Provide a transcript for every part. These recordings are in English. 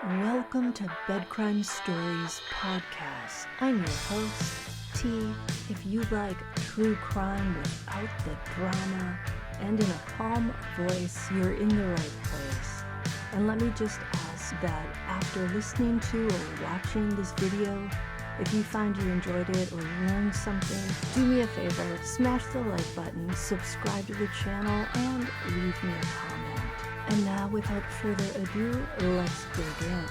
Welcome to Bedcrime Stories Podcast. I'm your host, T. If you like true crime without the drama and in a calm voice, you're in the right place. And let me just ask that after listening to or watching this video, if you find you enjoyed it or learned something, do me a favor, smash the like button, subscribe to the channel, and leave me a comment. And now, without further ado, let's dig in.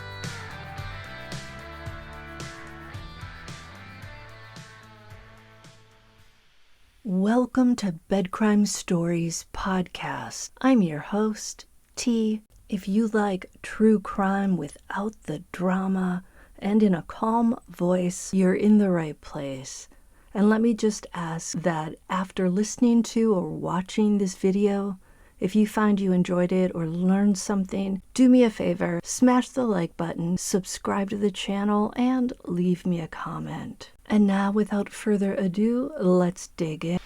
Welcome to Bedcrime Stories Podcast. I'm your host, T. If you like true crime without the drama and in a calm voice, you're in the right place. And let me just ask that after listening to or watching this video, if you find you enjoyed it or learned something, do me a favor, smash the like button, subscribe to the channel, and leave me a comment. And now, without further ado, let's dig in.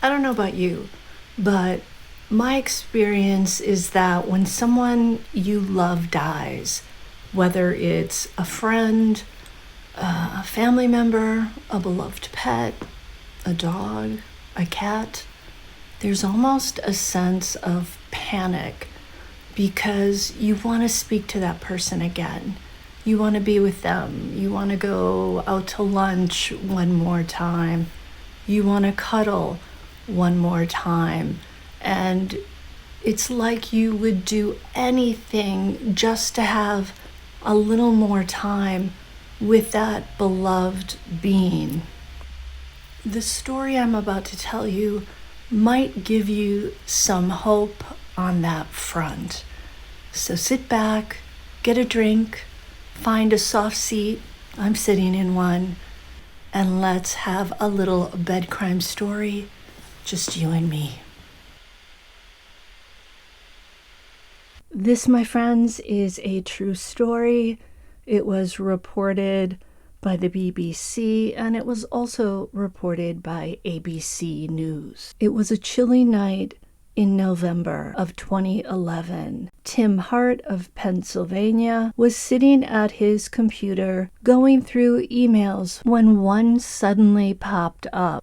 I don't know about you, but my experience is that when someone you love dies, whether it's a friend, a family member, a beloved pet, a dog, a cat, there's almost a sense of panic because you want to speak to that person again. You want to be with them. You want to go out to lunch one more time. You want to cuddle one more time. And it's like you would do anything just to have a little more time with that beloved being. The story I'm about to tell you might give you some hope on that front. So sit back, get a drink, find a soft seat, I'm sitting in one, and let's have a little bed crime story, just you and me. This, my friends, is a true story. It was reported by the BBC, and it was also reported by ABC News. It was a chilly night in November of 2011. Tim Hart of Pennsylvania was sitting at his computer going through emails when one suddenly popped up.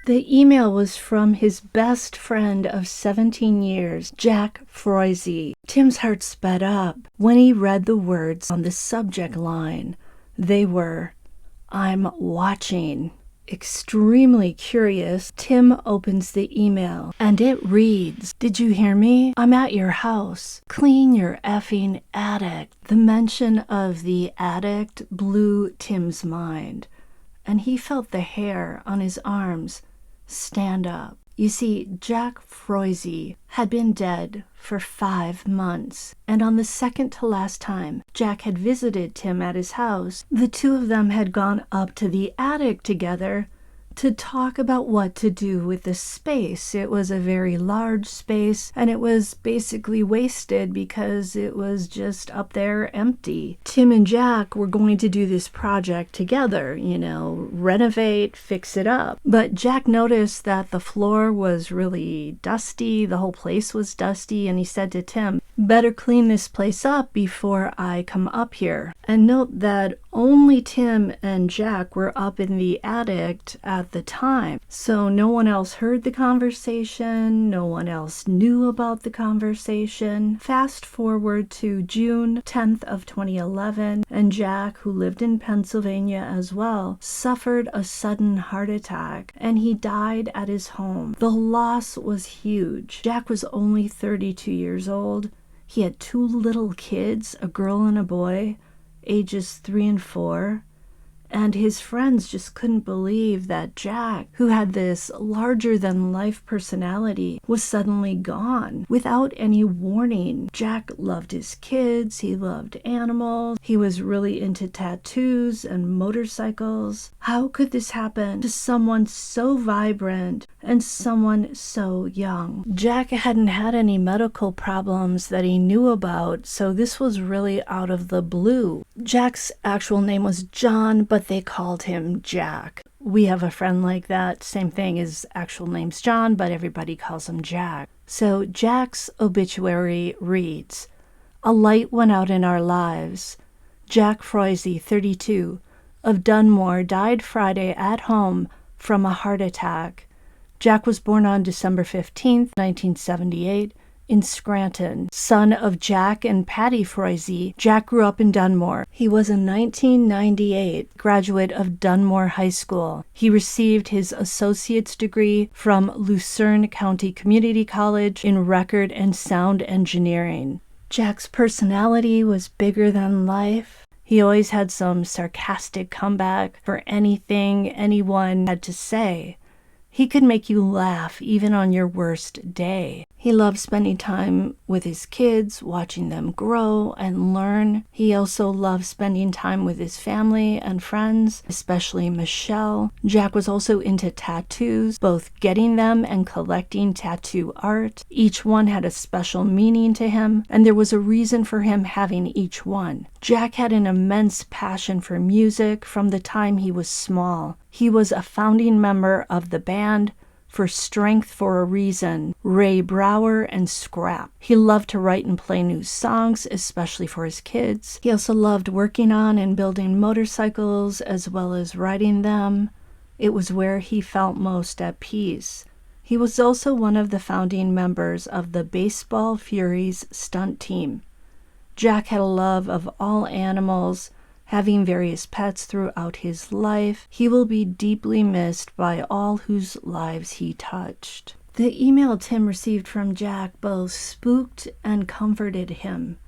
The email was from his best friend of 17 years, Jack Froese. Tim's heart sped up when he read the words on the subject line. They were, "I'm watching." Extremely curious, Tim opens the email, and it reads, "Did you hear me? I'm at your house. Clean your effing attic." The mention of the attic blew Tim's mind, and he felt the hair on his arms stand up. You see, Jack Froese had been dead for 5 months, and on the second to last time Jack had visited Tim at his house, the two of them had gone up to the attic together to talk about what to do with the space. It was a very large space, and it was basically wasted because it was just up there empty. Tim and Jack were going to do this project together, renovate, fix it up. But Jack noticed that the floor was really dusty, the whole place was dusty, and he said to Tim, "Better clean this place up before I come up here." And note that only Tim and Jack were up in the attic at the time. So no one else heard the conversation, no one else knew about the conversation. Fast forward to June 10th of 2011, and Jack, who lived in Pennsylvania as well, suffered a sudden heart attack, and he died at his home. The loss was huge. Jack was only 32 years old. He had 2 little kids, a girl and a boy, ages 3 and 4, and his friends just couldn't believe that Jack, who had this larger-than-life personality, was suddenly gone without any warning. Jack loved his kids, he loved animals, he was really into tattoos and motorcycles. How could this happen to someone so vibrant and someone so young? Jack hadn't had any medical problems that he knew about, so this was really out of the blue. Jack's actual name was John, but they called him Jack. We have a friend like that, same thing, his actual name's John, but everybody calls him Jack. So Jack's obituary reads, A light went out in our lives. Jack Froese, 32, of Dunmore, died Friday at home from a heart attack. Jack was born on December 15, 1978, in Scranton. Son of Jack and Patty Froese, Jack grew up in Dunmore. He was a 1998 graduate of Dunmore High School. He received his associate's degree from Lucerne County Community College in record and sound engineering. Jack's personality was bigger than life. He always had some sarcastic comeback for anything anyone had to say. He could make you laugh even on your worst day. He loved spending time with his kids, watching them grow and learn. He also loved spending time with his family and friends, especially Michelle. Jack was also into tattoos, both getting them and collecting tattoo art. Each one had a special meaning to him, and there was a reason for him having each one. Jack had an immense passion for music from the time he was small. He was a founding member of the band For Strength for a Reason, Ray Brower and Scrap. He loved to write and play new songs, especially for his kids. He also loved working on and building motorcycles as well as riding them. It was where he felt most at peace. He was also one of the founding members of the Baseball Furies stunt team. Jack had a love of all animals, having various pets throughout his life. He will be deeply missed by all whose lives he touched. The email Tim received from Jack both spooked and comforted him.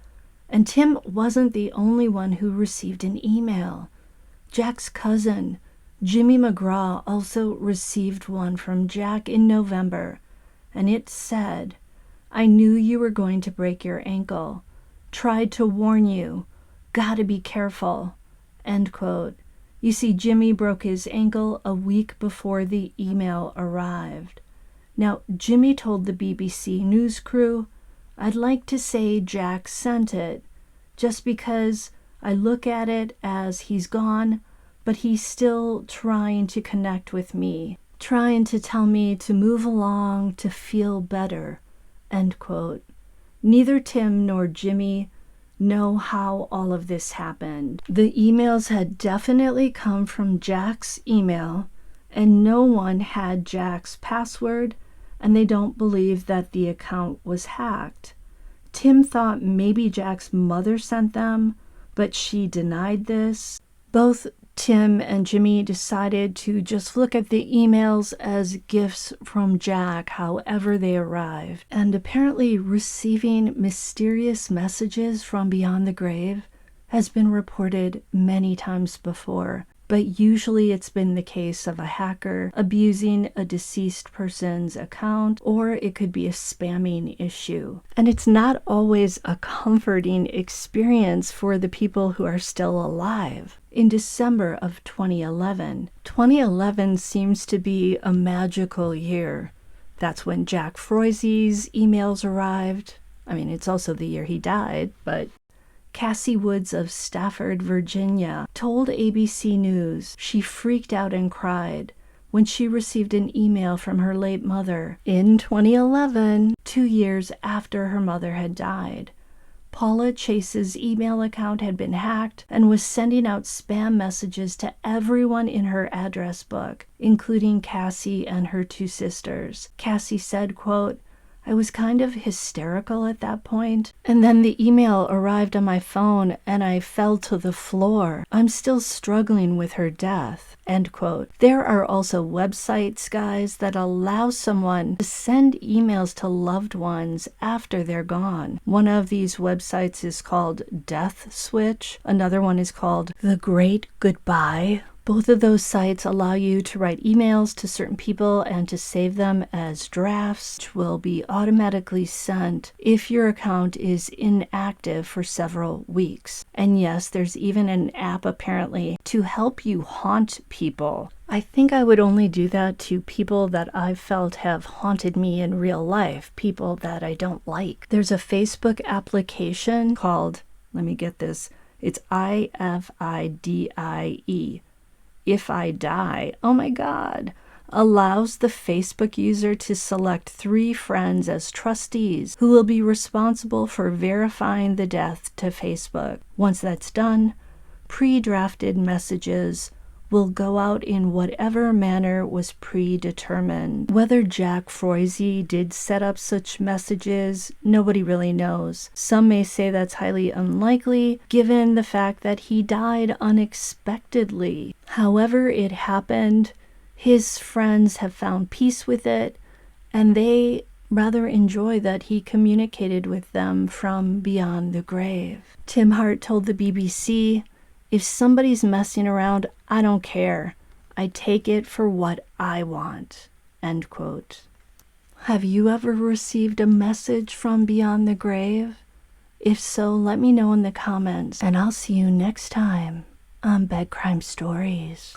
And Tim wasn't the only one who received an email. Jack's cousin, Jimmy McGraw, also received one from Jack in November, and it said, "I knew you were going to break your ankle. Tried to warn you. Gotta be careful." End quote. You see, Jimmy broke his ankle a week before the email arrived. Now, Jimmy told the BBC news crew, "I'd like to say Jack sent it, just because I look at it as he's gone, but he's still trying to connect with me, trying to tell me to move along, to feel better." End quote. Neither Tim nor Jimmy know how all of this happened. The emails had definitely come from Jack's email, and no one had Jack's password, and they don't believe that the account was hacked. Tim thought maybe Jack's mother sent them, but she denied this. Both Tim and Jimmy decided to just look at the emails as gifts from Jack, however they arrived. And apparently receiving mysterious messages from beyond the grave has been reported many times before. But usually it's been the case of a hacker abusing a deceased person's account, or it could be a spamming issue. And it's not always a comforting experience for the people who are still alive. In December of 2011 seems to be a magical year. That's when Jack Froese's emails arrived. I mean, it's also the year he died, but Cassie Woods of Stafford, Virginia, told ABC News she freaked out and cried when she received an email from her late mother in 2011, 2 years after her mother had died. Paula Chase's email account had been hacked and was sending out spam messages to everyone in her address book, including Cassie and her 2 sisters. Cassie said, quote, "I was kind of hysterical at that point, and then the email arrived on my phone and I fell to the floor. I'm still struggling with her death." End quote. There are also websites, guys, that allow someone to send emails to loved ones after they're gone. One of these websites is called Death Switch. Another one is called The Great Goodbye. Both of those sites allow you to write emails to certain people and to save them as drafts, which will be automatically sent if your account is inactive for several weeks. And yes, there's even an app apparently to help you haunt people. I think I would only do that to people that I've felt have haunted me in real life, people that I don't like. There's a Facebook application called, let me get this, it's IFIDIE. If I Die. Oh my God. allows the Facebook user to select 3 friends as trustees who will be responsible for verifying the death to Facebook. Once that's done, pre-drafted messages will go out in whatever manner was predetermined. Whether Jack Froese did set up such messages, nobody really knows. Some may say that's highly unlikely, given the fact that he died unexpectedly. However it happened, his friends have found peace with it, and they rather enjoy that he communicated with them from beyond the grave. Tim Hart told the BBC, "If somebody's messing around, I don't care. I take it for what I want." End quote. Have you ever received a message from beyond the grave? If so, let me know in the comments, and I'll see you next time on Bed Crime Stories.